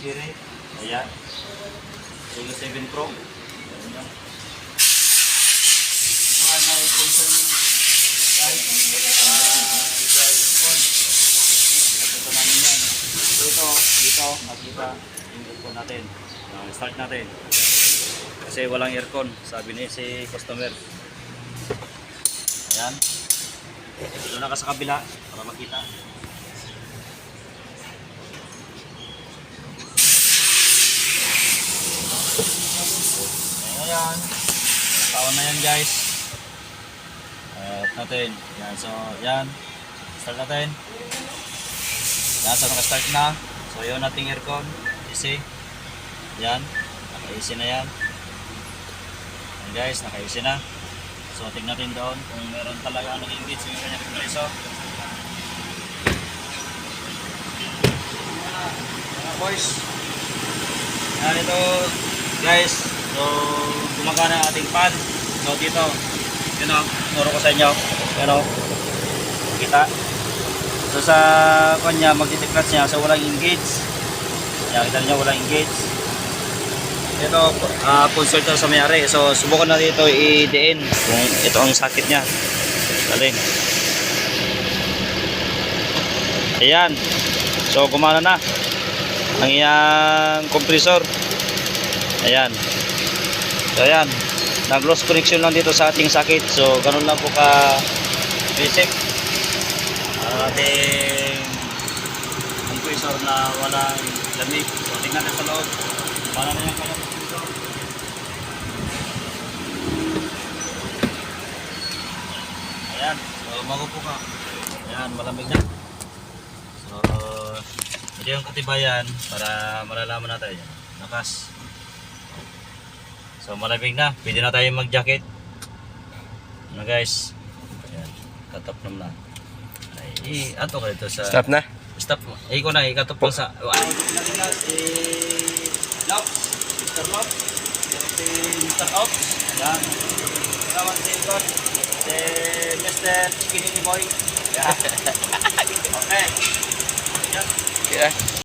Cherry. Ayan. Eagle 7 Pro. Ayan. May console guys. Ito namin yan. Dito, nakita yung aircon natin. Start natin. Kasi walang aircon, sabi ni si customer. Ayan. Ito na ka sa kabila para makita. Ayan. Tawan na yan guys. Natin. Yan. So, yan. Start natin. Yan. So, naka-start na. So, yun nating aircon. AC. Yan. Naka-AC na yan. Yan guys. Naka-AC na. So, tingnan natin doon kung meron talaga nag-engage yung kanyang compressor. Mga boys. Yan ito guys. So, gumagana ang ating fan. So, dito. Yun o, nuro ko sa inyo. Yan o. Kita. So, sa kanya, magtitiklat niya. So, walang engage. Yan, kita niyo walang engage. Ito, consult sa mayari. So, subukan na dito i-diin kung ito ang sakit niya. Galing. Ayan. So, kumana na ang iyang compressor. Ayan. So, ayan. Nag-loss connection lang dito sa ating sakit. So, ganun lang po ka basic. Ating compressor na walang lamig. So, tingnan natin sa loob. Para na yung kanyang compressor. Ayan. So, magupo ka. Ayan, malamig na. So, ito yung katibayan para malalaman natin. Lakas. So, malamig na. Pwede na tayo mag-jacket. Ano guys? Ayan. Katap naman na. Ay, ato ka dito sa... Stop na? Stop mo. Ay, ko na. Ikatap ko sa... Ay, si... Lops. Mr. Lops. Si Mr. Ops. Ayan. Salamat si Ikon. Si Mr. Skinny Boy. Ayan. Okay. Ayan. Yeah.